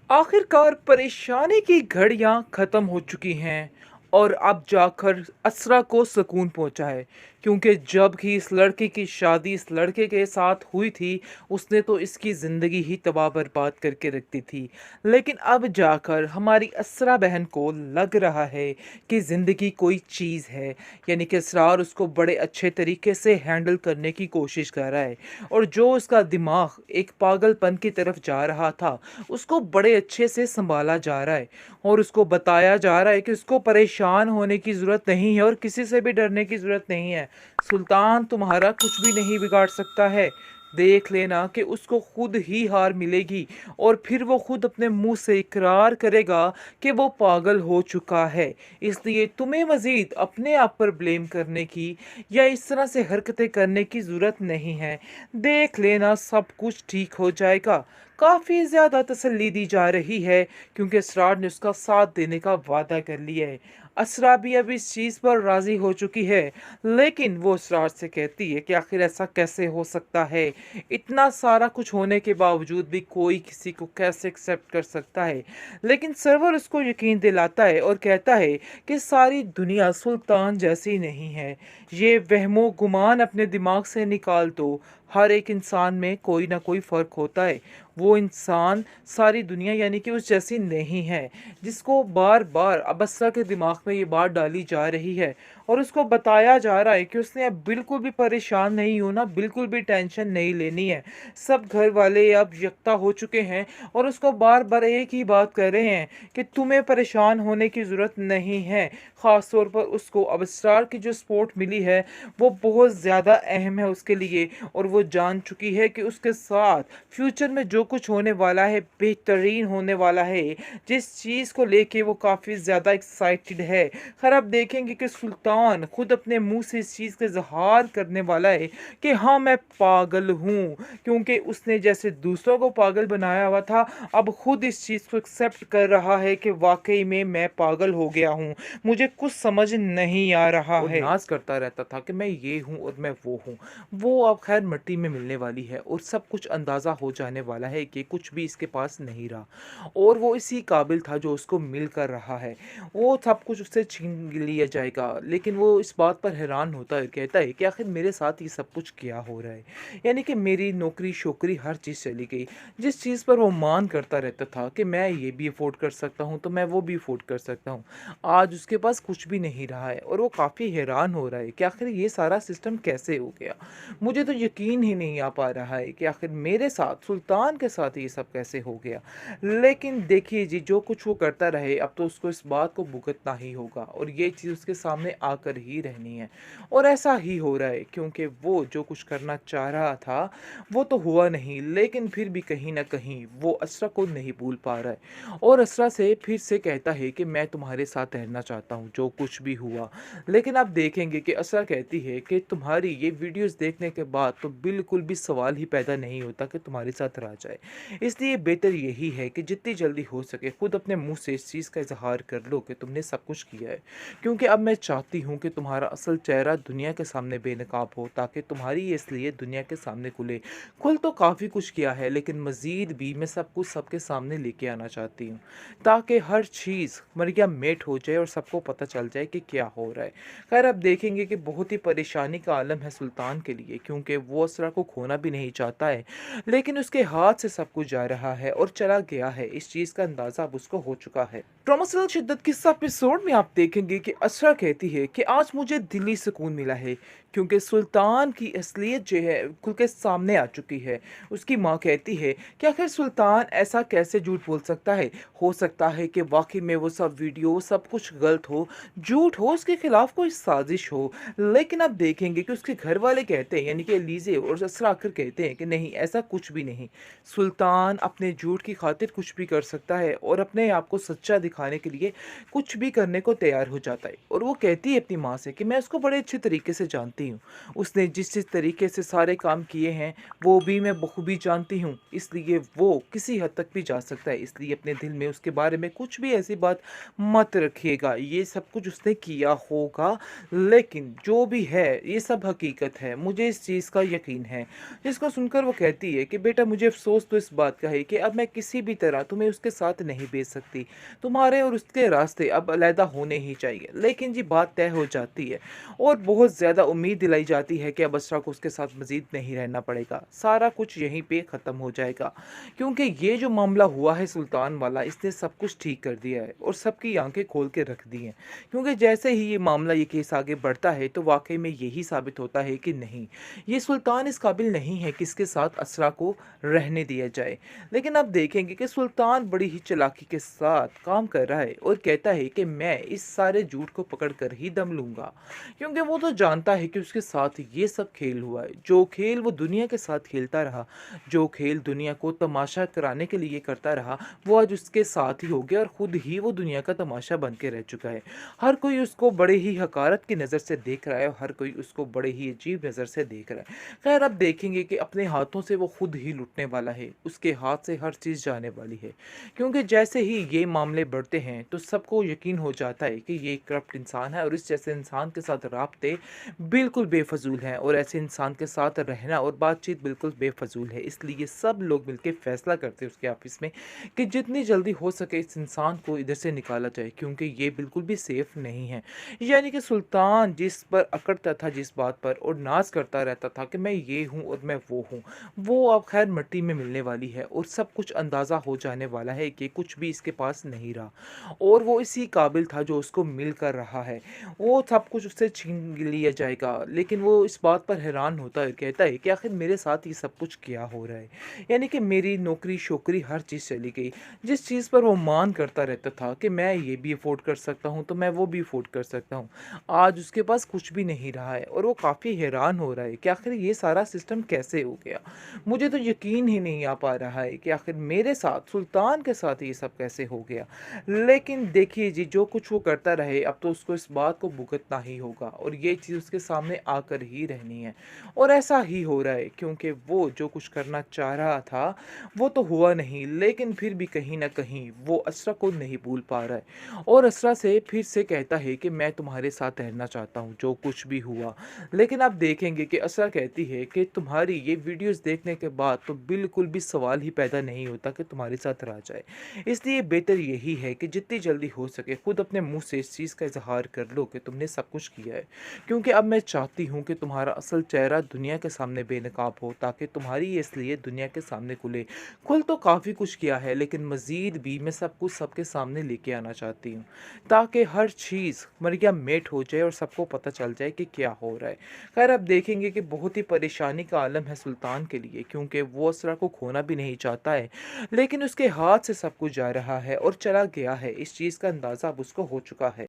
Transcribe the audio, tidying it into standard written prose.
आखिरकार परेशानी की घड़ियां खत्म हो चुकी हैं और अब जाकर असरा को सुकून पहुंचा है। क्योंकि जब की इस लड़के की शादी इस लड़के के साथ हुई थी, उसने तो इसकी ज़िंदगी ही तबाह बर्बाद करके रख दी थी। लेकिन अब जाकर हमारी असरा बहन को लग रहा है कि ज़िंदगी कोई चीज़ है, यानी कि असरार उसको बड़े अच्छे तरीके से हैंडल करने की कोशिश कर रहा है। और जो उसका दिमाग एक पागलपन की तरफ जा रहा था, उसको बड़े अच्छे से संभाला जा रहा है। और उसको बताया जा रहा है कि उसको परेशान होने की ज़रूरत नहीं है और किसी से भी डरने की ज़रूरत नहीं है। सुल्तान तुम्हारा कुछ भी नहीं बिगाड़ सकता है। देख लेना कि उसको खुद ही हार मिलेगी और फिर वो खुद अपने मुंह से इकरार करेगा कि वो पागल हो चुका है। इसलिए तुम्हें मज़ीद अपने आप पर ब्लेम करने की या इस तरह से हरकतें करने की ज़रूरत नहीं है। देख लेना, सब कुछ ठीक हो जाएगा। काफ़ी ज़्यादा तसल्ली दी जा रही है क्योंकि असरार ने उसका साथ देने का वादा कर लिया है। असरा भी अब इस चीज़ पर राज़ी हो चुकी है, लेकिन वो असरार से कहती है कि आखिर ऐसा कैसे हो सकता है? इतना सारा कुछ होने के बावजूद भी कोई किसी को कैसे एक्सेप्ट कर सकता है? लेकिन सरवर उसको यकीन दिलाता है और कहता है कि सारी दुनिया सुल्तान जैसी नहीं है। ये वहमो गुमान अपने दिमाग से निकाल दो। हर एक इंसान में कोई ना कोई फ़र्क होता है। वो इंसान सारी दुनिया यानी कि उस जैसी नहीं है, जिसको बार बार अबस्सा के दिमाग में ये बात डाली जा रही है। और उसको बताया जा रहा है कि उसने अब बिल्कुल भी परेशान नहीं होना, बिल्कुल भी टेंशन नहीं लेनी है। सब घर वाले अब यकता हो चुके हैं और उसको बार बार एक ही बात कर रहे हैं कि तुम्हें परेशान होने की ज़रूरत नहीं है। ख़ास तौर पर उसको अब स्टार की जो सपोर्ट मिली है, वो बहुत ज़्यादा अहम है उसके लिए। और वो जान चुकी है कि उसके साथ फ्यूचर में जो कुछ होने वाला है बेहतरीन होने वाला है, जिस चीज़ को लेके वो काफ़ी ज़्यादा एक्साइटेड है। खैर, अब देखेंगे कि सुल्तान खुद अपने मुंह से इस चीज़ का इजहार करने वाला है कि हाँ, मैं पागल हूँ। क्योंकि उसने जैसे दूसरों को पागल बनाया हुआ था, अब खुद इस चीज़ को एक्सेप्ट कर रहा है कि वाकई में मैं पागल हो गया हूँ, मुझे कुछ समझ नहीं आ रहा और है। नाज करता रहता था कि मैं ये हूँ और मैं वो हूँ। वो अब खैर मिट्टी में मिलने वाली है और सब कुछ अंदाज़ा हो जाने वाला है कि कुछ भी इसके पास नहीं रहा और वो इसी काबिल था जो उसको मिल कर रहा है। वो सब कुछ उससे छीन लिया जाएगा, लेकिन वो इस बात पर हैरान होता है, कहता है कि आखिर मेरे साथ ये सब कुछ क्या हो रहा है। यानी कि मेरी नौकरी शोकरी हर चीज़ चली गई। जिस चीज़ पर वो मान करता रहता था कि मैं ये भी अफोर्ड कर सकता हूँ तो मैं वो भी अफोर्ड कर सकता हूँ, आज उसके पास कुछ भी नहीं रहा है और वो काफ़ी हैरान हो रहा है कि आखिर ये सारा सिस्टम कैसे हो गया। मुझे तो यकीन ही नहीं आ पा रहा है कि आखिर मेरे साथ, सुल्तान के साथ ये सब कैसे हो गया। लेकिन देखिए जी, जो कुछ वो करता रहे, अब तो उसको इस बात को भुगतना ही होगा और ये चीज़ उसके सामने आकर ही रहनी है। और ऐसा ही हो रहा है क्योंकि वो जो कुछ करना चाह रहा था, वो तो हुआ नहीं, लेकिन फिर भी कहीं न कहीं वो असरा को नहीं भूल पा रहा है और असरा से फिर से कहता है कि मैं तुम्हारे साथ रहना चाहता हूँ, जो कुछ भी हुआ। लेकिन आप देखेंगे कि असरा कहती है कि तुम्हारी ये वीडियोज़ देखने के बाद तो बिल्कुल भी सवाल ही पैदा नहीं होता कि तुम्हारे साथ रहा जाए। इसलिए बेहतर यही है कि जितनी जल्दी हो सके खुद अपने मुँह से इस चीज़ का इज़हार कर लो कि तुमने सब कुछ किया है। क्योंकि अब मैं चाहती हूँ कि तुम्हारा असल चेहरा दुनिया के सामने बेनकाब हो, ताकि तुम्हारी ये असलियत दुनिया के सामने खुले। खुल तो काफ़ी कुछ किया है, लेकिन मज़ीद भी मैं सब कुछ सबके सामने लेके आना चाहती हूँ, ताकि हर चीज़ मरिया मेट हो जाए और सबको पता चल जाए कि क्या हो रहा है। खैर, अब देखेंगे कि बहुत ही परेशानी का आलम है सुल्तान के लिए, क्योंकि वो असरा को खोना भी नहीं चाहता है, लेकिन उसके हाथ से सब कुछ जा रहा है और चला गया है, इस चीज़ का अंदाज़ा अब उसको हो चुका है। ट्रॉमासल शिद्दत के इस एपिसोड में आप देखेंगे कि असरा कहती है कि आज मुझे दिली सुकून मिला है, क्योंकि सुल्तान की असलियत जो है खुल के सामने आ चुकी है। उसकी माँ कहती है कि आखिर सुल्तान ऐसा कैसे झूठ बोल सकता है। हो सकता है कि वाकई में वो सब वीडियो सब कुछ गलत हो, झूठ हो, उसके खिलाफ कोई साजिश हो। लेकिन अब देखेंगे कि उसके घर वाले कहते हैं, यानी कि एलीज़े और असरा आकर कहते हैं कि नहीं, ऐसा कुछ भी नहीं। सुल्तान अपने झूठ की खातिर कुछ भी कर सकता है और अपने आप को सच्चा दिखाने के लिए कुछ भी करने को तैयार हो जाता है। और वो कहती है अपनी माँ से कि मैं उसको बड़े अच्छे तरीके से जानती हूँ। उसने जिस-जिस तरीके से सारे काम किए हैं, वो भी मैं बखूबी जानती हूँ। इसलिए वो किसी हद तक भी जा सकता है, इसलिए अपने दिल में उसके बारे में कुछ भी ऐसी बात मत रखिएगा। ये सब कुछ उसने किया होगा, लेकिन जो भी है, ये सब हकीकत है। मुझे इस चीज़ का यकीन है। जिसको सुनकर वो कहती है कि बेटा मुझे अफ़सोस तो इस बात का है कि अब मैं किसी भी तरह तुम्हें उसके साथ नहीं भेज सकती। तुम्हारे और उसके रास्ते अब अलहदा होने ही चाहिए। लेकिन जी बात तय हो जाती है और बहुत ज़्यादा उम्मीद दिलाई जाती है कि अब असरा को उसके साथ मज़ीद नहीं रहना पड़ेगा। सारा कुछ यहीं पे ख़त्म हो जाएगा। क्योंकि ये जो मामला हुआ है सुल्तान वाला, इसने सब कुछ ठीक कर दिया है और सबकी आँखें खोल के रख दी हैं। क्योंकि जैसे ही ये मामला, ये केस आगे बढ़ता है तो वाक़ई में यही साबित होता है कि नहीं, ये सुल्तान इस काबिल नहीं है कि इसके साथ असरा को रहने दिया जाए। लेकिन आप देखेंगे कि सुल्तान बड़ी ही चालाकी के साथ काम कर रहा है और कहता है कि मैं इस सारे झूठ को पकड़ कर ही दम लूँगा। क्योंकि वो तो जानता है कि उसके साथ ये सब खेल हुआ है। जो खेल वो दुनिया के साथ खेलता रहा, जो खेल दुनिया को तमाशा कराने के लिए करता रहा, वो आज उसके साथ ही हो गया और खुद ही वो दुनिया का तमाशा बन के रह चुका है। हर कोई उसको बड़े ही हकारत की नज़र से देख रहा है और हर कोई उसको बड़े ही अजीब नज़र से देख रहा है। खैर, अब देखेंगे कि अपने हाथों से वो खुद ही लुटने वाला है, उसके हाथ से हर चीज़ जाने वाली है। क्योंकि जैसे ही ये मामले बढ़ते हैं तो सबको यकीन हो जाता है कि ये एक करप्ट इंसान है और इस जैसे इंसान के साथ राब्ते बिल्कुल बेफजूल हैं और ऐसे इंसान के साथ रहना और बातचीत बिल्कुल बेफजूल है। इसलिए सब लोग मिलकर फैसला करते हैं उसके ऑफिस में कि जितनी जल्दी हो सके इस इंसान को इधर से निकाला जाए, क्योंकि ये बिल्कुल भी सेफ नहीं है। यानी कि सुल्तान जिस पर अकड़ता था, जिस बात पर और नाज करता रहता था कि मैं ये हूँ और मैं वो हूँ, वो अब खैर मिट्टी में मिलने वाली है और सब कुछ अंदाज़ा हो जाने वाला है कि कुछ भी इसके पास नहीं रहा और वो इसी काबिल था जो उसको मिल कर रहा है। वो सब कुछ उससे छीन लिया जाएगा, लेकिन वो इस बात पर हैरान होता है, कहता है कि आखिर मेरे साथ ये सब कुछ क्या हो रहा है। यानी कि मेरी नौकरी शोकरी हर चीज़ चली गई। जिस चीज़ पर वो मान करता रहता था कि मैं ये भी अफोर्ड कर सकता हूँ तो मैं वो भी अफोर्ड कर सकता हूँ, आज उसके पास कुछ भी नहीं रहा है और वो काफ़ी हैरान हो रहा है कि आखिर ये सारा सिस्टम कैसे हो गया। मुझे तो यकीन ही नहीं आ पा रहा है कि आखिर मेरे साथ, सुल्तान के साथ ये सब कैसे हो गया। लेकिन देखिए जी, जो कुछ वो करता रहे अब तो उसको इस बात को भुगतना ही होगा और ये चीज़ उसके सामने आकर ही रहनी है। और ऐसा ही हो रहा है क्योंकि वो जो कुछ करना चाह रहा था वो तो हुआ नहीं, लेकिन फिर भी कहीं न कहीं वो असरा को नहीं भूल पा रहा है और असरा से फिर से कहता है कि मैं तुम्हारे साथ रहना चाहता हूँ, जो कुछ भी हुआ। लेकिन आप देखेंगे कि असरा कहती है कि तुम्हारी ये वीडियोज़ देखने के बाद तो बिल्कुल भी सवाल ही पैदा नहीं होता कि तुम्हारे साथ रहा जाए। इसलिए बेहतर यही है कि जितनी जल्दी हो सके खुद अपने मुँह से इस चीज़ का इज़हार कर लो कि तुमने सब कुछ किया है। क्योंकि अब मैं चाहती हूँ कि तुम्हारा असल चेहरा दुनिया के सामने बेनकाब हो, ताकि तुम्हारी ये असलियत दुनिया के सामने खुले। खुल तो काफ़ी कुछ किया है, लेकिन मज़ीद भी मैं सब कुछ सबके सामने लेके आना चाहती हूँ, ताकि हर चीज़ मरिया मेट हो जाए और सबको पता चल जाए कि क्या हो रहा है। खैर, अब देखेंगे कि बहुत ही परेशानी का आलम है सुल्तान के लिए, क्योंकि वो असरा को खोना भी नहीं चाहता है, लेकिन उसके हाथ से सब कुछ जा रहा है और चला गया है। इस चीज़ का अंदाज़ा अब उसको हो चुका है।